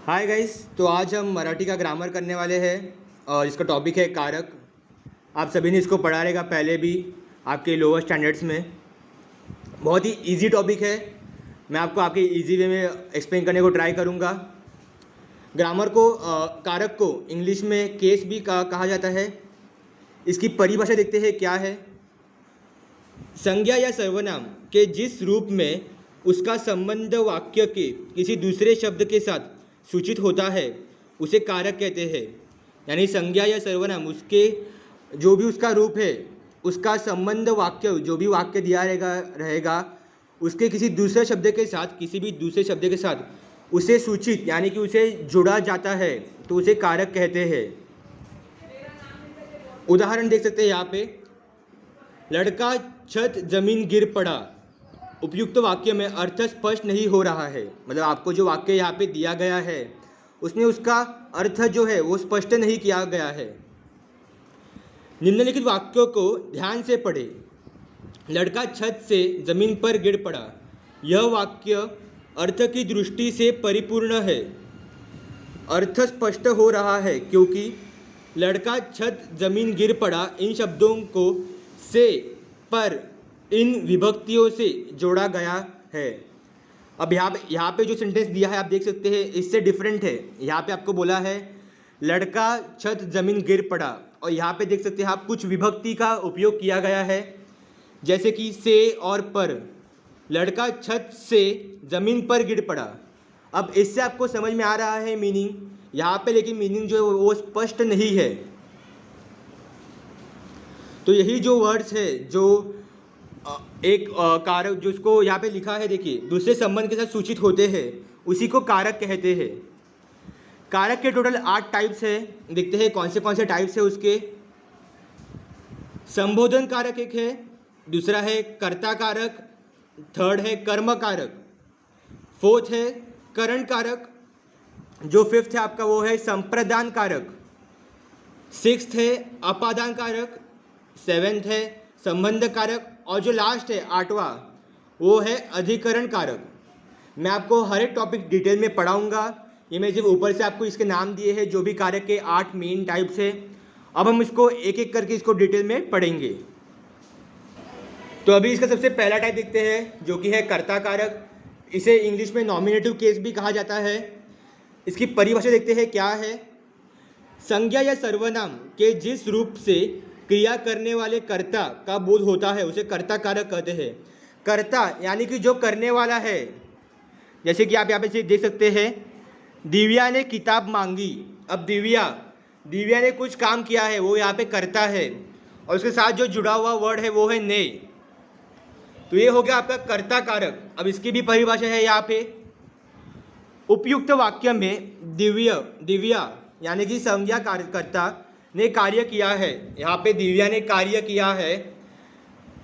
Hi guys. तो आज हम मराठी का ग्रामर करने वाले हैं और इसका टॉपिक है कारक। आप सभी ने इसको पढ़ा रहेगा पहले भी आपके लोअर स्टैंडर्ड्स में। बहुत ही इजी टॉपिक है। मैं आपको आपके इजी वे में एक्सप्लेन करने को ट्राई करूँगा। ग्रामर को कारक को इंग्लिश में केस भी कहा जाता है। इसकी परिभाषा देखते हैं क्या है। संज्ञा या सर्वनाम के जिस रूप में उसका संबंध वाक्य के किसी दूसरे शब्द के साथ सूचित होता है उसे कारक कहते हैं। यानी संज्ञा या सर्वनाम उसके जो भी उसका रूप है, उसका संबंध वाक्य जो भी वाक्य दिया रहेगा उसके किसी दूसरे शब्द के साथ, किसी भी दूसरे शब्द के साथ उसे सूचित यानी कि उसे जुड़ा जाता है तो उसे कारक कहते हैं। उदाहरण देख सकते हैं यहाँ पे, लड़का छत जमीन गिर पड़ा। उपयुक्त वाक्य में अर्थ स्पष्ट नहीं हो रहा है, मतलब आपको जो वाक्य यहाँ पे दिया गया है उसमें उसका अर्थ जो है वो स्पष्ट नहीं किया गया है। निम्नलिखित वाक्यों को ध्यान से पढ़े। लड़का छत से जमीन पर गिर पड़ा। यह वाक्य अर्थ की दृष्टि से परिपूर्ण है। अर्थ स्पष्ट हो रहा है क्योंकि लड़का छत जमीन गिर पड़ा इन शब्दों को से पर इन विभक्तियों से जोड़ा गया है। अब यहाँ पे जो सेंटेंस दिया है आप देख सकते हैं, इससे डिफरेंट है। यहाँ पे आपको बोला है लड़का छत जमीन गिर पड़ा और यहाँ पे देख सकते हैं आप कुछ विभक्ति का उपयोग किया गया है, जैसे कि से और पर। लड़का छत से जमीन पर गिर पड़ा। अब इससे आपको समझ में आ रहा है मीनिंग यहाँ पे, लेकिन मीनिंग जो है वो स्पष्ट नहीं है। तो यही जो वर्ड्स है, जो एक कारक जिसको यहाँ पे लिखा है, देखिए दूसरे संबंध के साथ सूचित होते हैं उसी को कारक कहते हैं। कारक के टोटल 8 टाइप्स है। देखते हैं कौन से टाइप्स है उसके। संबोधन कारक एक है, दूसरा है कर्ता कारक, थर्ड है कर्म कारक, फोर्थ है करण कारक, जो फिफ्थ है आपका वो है संप्रदान कारक, सिक्स्थ है अपादान कारक, सेवेंथ है संबंध कारक और जो लास्ट है 8वां वो है अधिकरण कारक। मैं आपको हर एक टॉपिक डिटेल में पढ़ाऊंगा। ये मैं सिर्फ ऊपर से आपको इसके नाम दिए हैं जो भी कारक के 8 मेन टाइप्स है। अब हम इसको एक एक करके इसको डिटेल में पढ़ेंगे। तो अभी इसका सबसे पहला टाइप देखते हैं जो कि है कर्ता कारक। इसे इंग्लिश में नॉमिनेटिव केस भी कहा जाता है। इसकी परिभाषा देखते हैं क्या है। संज्ञा या सर्वनाम के जिस रूप से क्रिया करने वाले कर्ता का बोध होता है उसे कर्ता कारक कहते हैं। कर्ता यानी कि जो करने वाला है, जैसे कि आप यहाँ पे देख सकते हैं, दिव्या ने किताब मांगी। अब दिव्या ने कुछ काम किया है, वो यहाँ पे करता है और उसके साथ जो जुड़ा हुआ वर्ड है वो है ने। तो ये हो गया आपका कर्ता कारक। अब इसकी भी परिभाषा है यहाँ पे। उपयुक्त वाक्य में दिव्या यानी कि संज्ञा कर्ता ने कार्य किया है। यहाँ पे दिव्या ने कार्य किया है,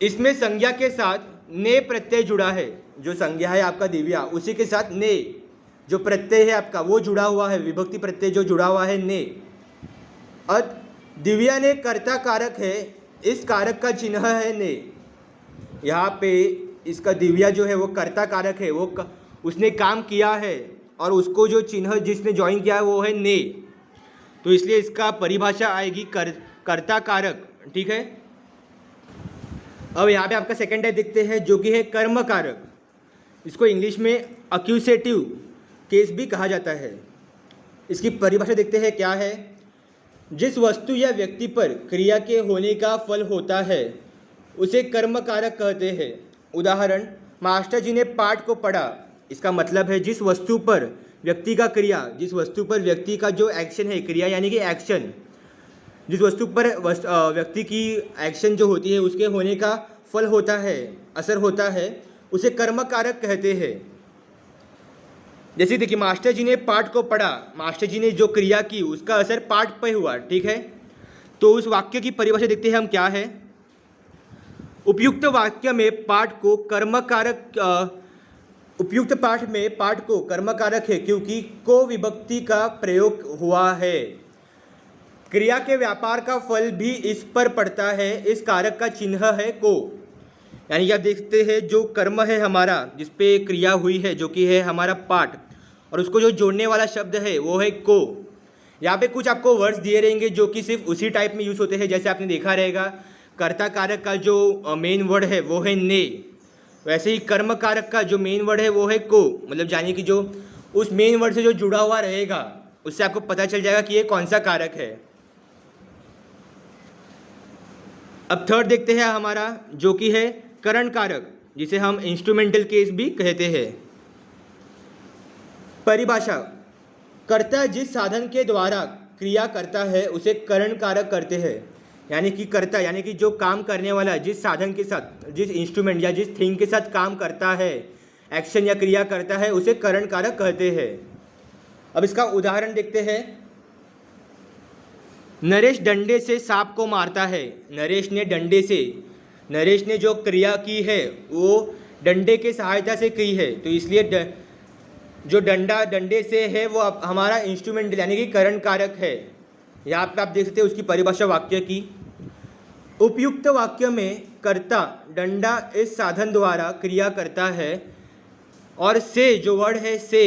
इसमें संज्ञा के साथ ने प्रत्यय जुड़ा है। जो संज्ञा है आपका दिव्या, उसी के साथ ने जो प्रत्यय है आपका वो जुड़ा हुआ है, विभक्ति प्रत्यय जो जुड़ा हुआ है ने। अब दिव्या ने कर्ता कारक है, इस कारक का चिन्ह है ने। यहाँ पे इसका दिव्या जो है वो कर्ता कारक है, वो उसने काम किया है और उसको जो चिन्ह जिसने ज्वाइन किया है वो है ने। तो इसलिए इसका परिभाषा आएगी कर्ता कारक। ठीक है। अब यहाँ पे आपका सेकंड टाइप देखते हैं जो कि है कर्म कारक। इसको इंग्लिश में अक्यूसेटिव केस भी कहा जाता है। इसकी परिभाषा देखते हैं क्या है। जिस वस्तु या व्यक्ति पर क्रिया के होने का फल होता है उसे कर्म कारक कहते हैं। उदाहरण, मास्टर जी ने पाठ को पढ़ा। इसका मतलब है जिस वस्तु पर व्यक्ति का क्रिया, जिस वस्तु पर व्यक्ति का जो एक्शन है, क्रिया यानी कि एक्शन, जिस वस्तु पर व्यक्ति की एक्शन जो होती है उसके होने का फल होता है, असर होता है, उसे कर्म कारक कहते हैं। जैसे देखिए, मास्टर जी ने पाठ को पढ़ा, मास्टर जी ने जो क्रिया की उसका असर पाठ पर हुआ। ठीक है। तो उस वाक्य की परिभाषा देखते हैं हम क्या है। उपयुक्त वाक्य में पाठ को कर्म कारक, उपयुक्त पाठ में पाठ को कर्म कारक है क्योंकि को विभक्ति का प्रयोग हुआ है। क्रिया के व्यापार का फल भी इस पर पड़ता है, इस कारक का चिन्ह है को। यानी आप देखते हैं जो कर्म है हमारा, जिस पे क्रिया हुई है, जो कि है हमारा पाठ, और उसको जो जोड़ने वाला शब्द है वो है को। यहाँ पे कुछ आपको वर्ड्स दिए रहेंगे जो कि सिर्फ उसी टाइप में यूज़ होते हैं, जैसे आपने देखा रहेगा कर्ता कारक का जो मेन वर्ड है वो है ने, वैसे ही कर्म कारक का जो मेन वर्ड है वो है को, मतलब जानिए कि जो उस मेन वर्ड से जो जुड़ा हुआ रहेगा उससे आपको पता चल जाएगा कि ये कौन सा कारक है। अब थर्ड देखते हैं हमारा, जो कि है करण कारक, जिसे हम इंस्ट्रूमेंटल केस भी कहते हैं। परिभाषा, कर्ता जिस साधन के द्वारा क्रिया करता है उसे करण कारक करते हैं। यानी कि कर्ता यानी कि जो काम करने वाला जिस साधन के साथ, जिस इंस्ट्रूमेंट या जिस थिंग के साथ काम करता है, एक्शन या क्रिया करता है, उसे करण कारक कहते हैं। अब इसका उदाहरण देखते हैं। नरेश डंडे से सांप को मारता है। नरेश ने डंडे से, नरेश ने जो क्रिया की है वो डंडे के सहायता से की है, तो इसलिए जो डंडा डंडे से है वो हमारा इंस्ट्रूमेंट यानी कि करण कारक है। यहाँ पे आप देख सकते हैं उसकी परिभाषा वाक्य की। उपयुक्त वाक्य में कर्ता डंडा इस साधन द्वारा क्रिया करता है और से जो वर्ड है से,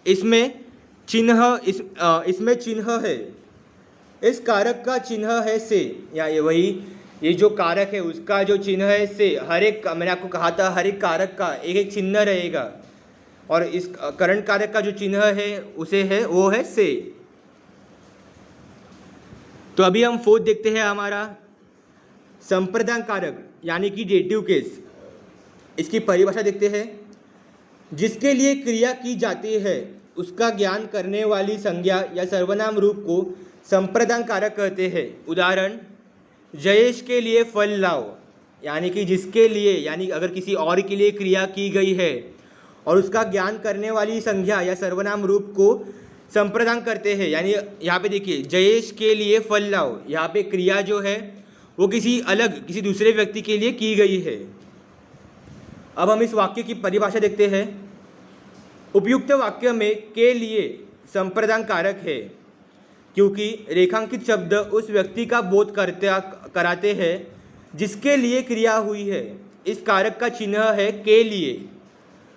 इसमें चिन्ह इसमें चिन्ह है, इस कारक का चिन्ह है से, या ये जो कारक है उसका जो चिन्ह है से। हर एक, मैंने आपको कहा था हर एक कारक का एक एक चिन्ह रहेगा और इस करण कारक का जो चिन्ह है उसे है वो है से। तो अभी हम फोर्थ देखते हैं हमारा संप्रदान कारक यानी कि डेटिव केस। इसकी परिभाषा देखते हैं। जिसके लिए क्रिया की जाती है उसका ज्ञान करने वाली संज्ञा या सर्वनाम रूप को संप्रदान कारक कहते हैं। उदाहरण, जयेश के लिए फल लाओ, यानी कि जिसके लिए, यानी अगर किसी और के लिए क्रिया की गई है और उसका ज्ञान करने वाली संज्ञा या सर्वनाम रूप को संप्रदान करते हैं। यानी यहाँ पे देखिए जयेश के लिए फल लाओ, यहाँ पे क्रिया जो है वो किसी दूसरे व्यक्ति के लिए की गई है। अब हम इस वाक्य की परिभाषा देखते हैं। उपयुक्त वाक्य में के लिए संप्रदान कारक है क्योंकि रेखांकित शब्द उस व्यक्ति का बोध कराते हैं जिसके लिए क्रिया हुई है। इस कारक का चिन्ह है के लिए।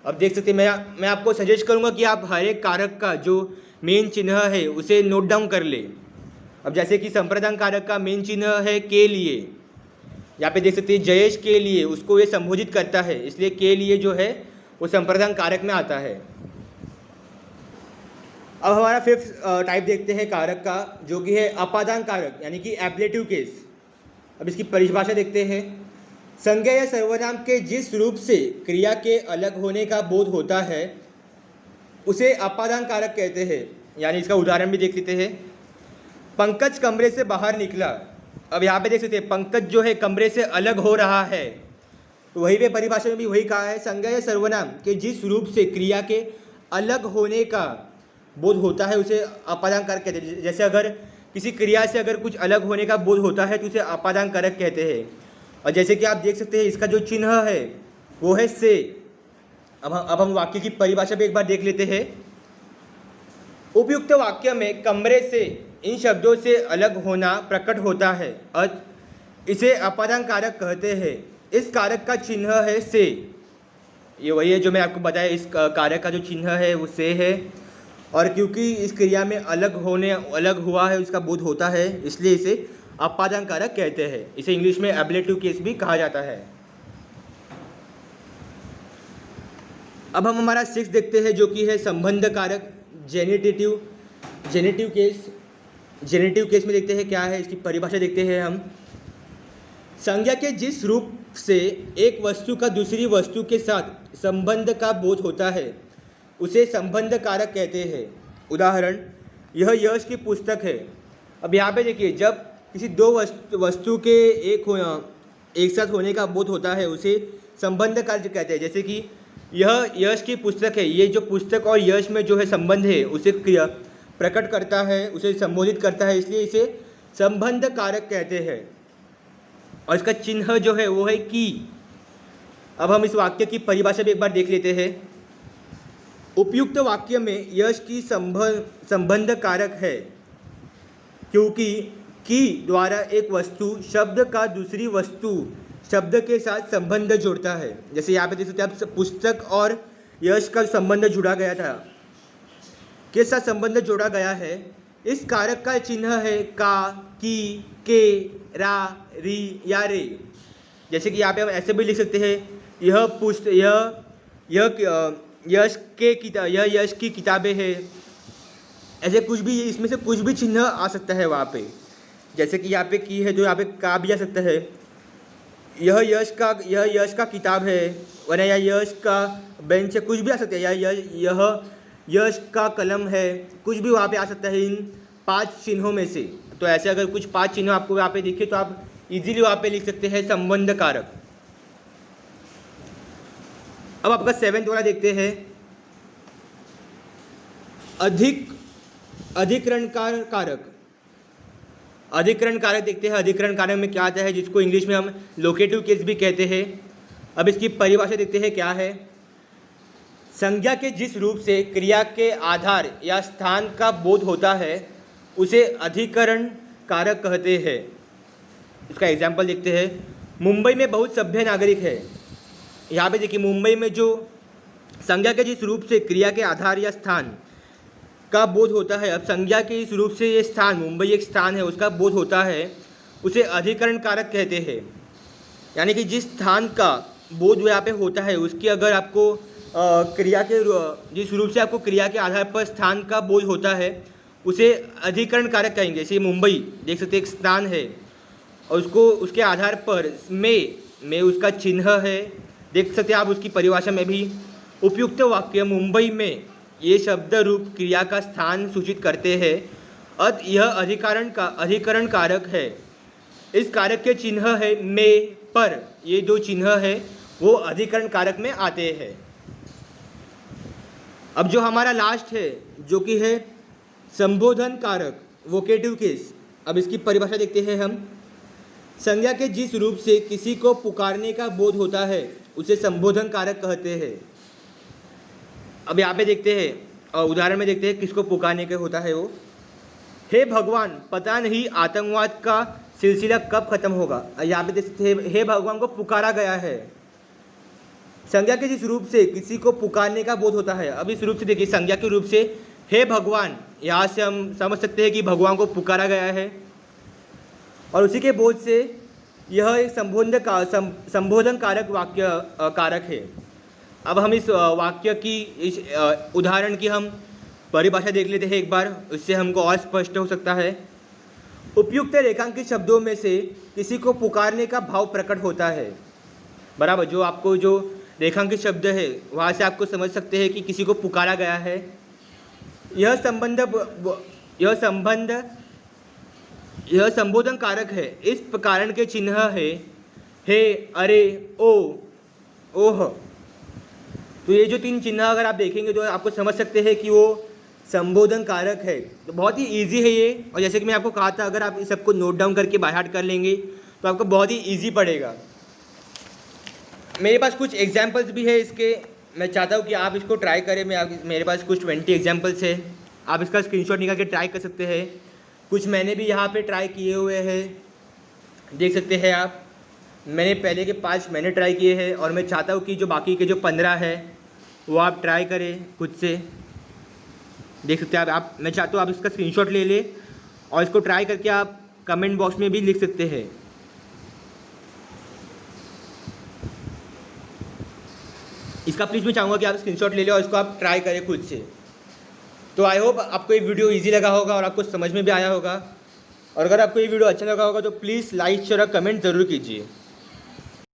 अब देख सकते हैं, मैं आपको सजेस्ट करूंगा कि आप हर एक कारक का जो मेन चिन्ह है उसे नोट डाउन कर ले। अब जैसे कि संप्रदान कारक का मेन चिन्ह है के लिए, यहाँ पे देख सकते हैं जयेश के लिए, उसको ये संबोधित करता है, इसलिए के लिए जो है वो संप्रदान कारक में आता है। अब हमारा फिफ्थ टाइप देखते हैं कारक का, जो कि है अपादान कारक यानी कि एब्लेटिव केस। अब इसकी परिभाषा देखते हैं। संज्ञा या सर्वनाम के जिस रूप से क्रिया के अलग होने का बोध होता है उसे अपादान कारक कहते हैं। यानी इसका उदाहरण भी देख लेते हैं। पंकज कमरे से बाहर निकला। अब यहाँ पे देख सकते हैं पंकज जो है कमरे से अलग हो रहा है, तो वही पे परिभाषा में भी वही कहा है, संज्ञा या सर्वनाम के जिस रूप से क्रिया के अलग होने का बोध होता है उसे अपादान कारक कहते हैं। जैसे अगर किसी क्रिया से अगर कुछ अलग होने का बोध होता है तो उसे अपादान कारक कहते हैं। और जैसे कि आप देख सकते हैं इसका जो चिन्ह है वो है से। अब हम वाक्य की परिभाषा भी एक बार देख लेते हैं। उपयुक्त वाक्य में कमरे से इन शब्दों से अलग होना प्रकट होता है अतः इसे अपादान कारक कहते हैं। इस कारक का चिन्ह है से। ये वही है जो मैं आपको बताया, इस कारक का जो चिन्ह है वो से है, और क्योंकि इस क्रिया में अलग हुआ है उसका बोध होता है, इसलिए इसे अपादान कारक कहते हैं। इसे इंग्लिश में एब्लेटिव केस भी कहा जाता है। अब हम हमारा सिक्स देखते हैं, जो कि है संबंध कारक जेनेटिव केस। जेनेटिव केस में देखते हैं क्या है, इसकी परिभाषा देखते हैं हम। संज्ञा के जिस रूप से एक वस्तु का दूसरी वस्तु के साथ संबंध का बोध होता है उसे संबंध कारक कहते हैं। उदाहरण, यह यश की पुस्तक है। अब यहाँ पे देखिए जब किसी दो वस्तु के एक साथ होने का बोध होता है उसे संबंध कारक कहते हैं। जैसे कि यह यश की पुस्तक है, ये जो पुस्तक और यश में जो है संबंध है उसे क्रिया प्रकट करता है, उसे संबोधित करता है, इसलिए इसे संबंध कारक कहते हैं। और इसका चिन्ह जो है वो है की। अब हम इस वाक्य की परिभाषा भी एक बार देख लेते हैं। उपयुक्त वाक्य में यश की संबंध कारक है क्योंकि की द्वारा एक वस्तु शब्द का दूसरी वस्तु शब्द के साथ संबंध जोड़ता है। जैसे यहाँ पे देख सकते हैं आप, पुस्तक और यश का संबंध जुड़ा गया था, के साथ संबंध जोड़ा गया है। इस कारक का चिन्ह है का, की, के, रा, री या रे। जैसे कि यहाँ पे हम ऐसे भी लिख सकते हैं, यह पुस्त यह यश की किताबें हैं। ऐसे कुछ भी, इसमें से कुछ भी चिन्ह आ सकता है वहाँ पे। जैसे कि यहाँ पे की है तो यहाँ पे का भी आ सकता है। यह यश का किताब है, वरना यह यश का बेंच है, कुछ भी आ सकता है। यह यश का कलम है, कुछ भी वहाँ पे आ सकता है इन 5 चिन्हों में से। तो ऐसे अगर कुछ 5 चिन्ह आपको वहाँ पे दिखे तो आप इजीली वहाँ पे लिख सकते हैं संबंध कारक। अब आपका 7th वाला देखते हैं, अधिकरण कारक। अधिकरण कारक देखते हैं। अधिकरण कारक में क्या आता है, जिसको इंग्लिश में हम लोकेटिव केस भी कहते हैं। अब इसकी परिभाषा देखते हैं क्या है। संज्ञा के जिस रूप से क्रिया के आधार या स्थान का बोध होता है उसे अधिकरण कारक कहते हैं। इसका एग्जाम्पल देखते हैं। मुंबई में बहुत सभ्य नागरिक है। यहाँ पे देखिए, मुंबई में जो संज्ञा के जिस रूप से क्रिया के आधार या स्थान का बोध होता है, अब संज्ञा के इस रूप से ये स्थान, मुंबई एक स्थान है, उसका बोध होता है, उसे अधिकरण कारक कहते हैं। यानी कि जिस स्थान का बोध यहाँ पे होता है, उसकी अगर आपको क्रिया के जिस रूप से आपको क्रिया के आधार पर स्थान का बोध होता है उसे अधिकरण कारक कहेंगे। जैसे मुंबई देख सकते हैं, एक स्थान है और उसको उसके आधार पर में उसका चिन्ह है। देख सकते हैं आप उसकी परिभाषा में भी, उपयुक्त वाक्य मुंबई में ये शब्द रूप क्रिया का स्थान सूचित करते हैं, अत यह अधिकरण कारक है। इस कारक के चिन्ह है में, पर, ये दो चिन्ह है वो अधिकरण कारक में आते हैं। अब जो हमारा लास्ट है, जो कि है संबोधन कारक, वोकेटिव केस। अब इसकी परिभाषा देखते हैं हम। संज्ञा के जिस रूप से किसी को पुकारने का बोध होता है उसे संबोधन कारक कहते हैं। अब यहाँ पे देखते हैं, और उदाहरण में देखते हैं किसको पुकारने का होता है वो। हे भगवान, पता नहीं आतंकवाद का सिलसिला कब खत्म होगा। यहाँ पे देखते हैं, हे भगवान को पुकारा गया है। संज्ञा के जिस रूप से किसी को पुकारने का बोध होता है, अब इस रूप से देखिए, संज्ञा के रूप से हे भगवान, यहाँ से हम समझ सकते हैं कि भगवान को पुकारा गया है, और उसी के बोध से यह एक संबोधन कारक वाक्य कारक है। अब हम इस वाक्य की, इस उदाहरण की हम परिभाषा देख लेते हैं एक बार, उससे हमको और स्पष्ट हो सकता है। उपयुक्त रेखांकित शब्दों में से किसी को पुकारने का भाव प्रकट होता है। बराबर, जो आपको जो रेखांकित शब्द है वहाँ से आपको समझ सकते हैं कि किसी को पुकारा गया है। यह संबोधन कारक है। इस कारण के चिन्ह है हे, अरे, ओ, ओह। तो ये जो 3 चिन्ह अगर आप देखेंगे तो आपको समझ सकते हैं कि वो संबोधन कारक है। तो बहुत ही इजी है ये, और जैसे कि मैं आपको कहा था, अगर आप इस सबको नोट डाउन करके बाय हार्ट कर लेंगे तो आपको बहुत ही इजी पड़ेगा। मेरे पास कुछ एग्जाम्पल्स भी है इसके, मैं चाहता हूँ कि आप इसको ट्राई करें। मेरे पास कुछ 20 एग्जाम्पल्स है, आप इसका स्क्रीनशॉट निकाल के ट्राई कर सकते हैं। कुछ मैंने भी यहाँ पे ट्राई किए हुए हैं, देख सकते हैं आप। मैंने पहले के 5 मैंने ट्राई किए हैं, और मैं चाहता हूँ कि जो बाकी के जो 15 है वो आप ट्राई करें खुद से। देख सकते हैं आप मैं चाहता हूँ आप इसका स्क्रीनशॉट ले लें और इसको ट्राई करके आप कमेंट बॉक्स में भी लिख सकते हैं। इसका प्लीज़ मैं चाहूँगा कि आप स्क्रीनशॉट ले लें और इसको आप ट्राई करें खुद से। तो आई होप आपको ये वीडियो इजी लगा होगा और आपको समझ में भी आया होगा। और अगर आपको ये वीडियो अच्छा लगा होगा तो प्लीज़ लाइक, शेयर और कमेंट ज़रूर कीजिए।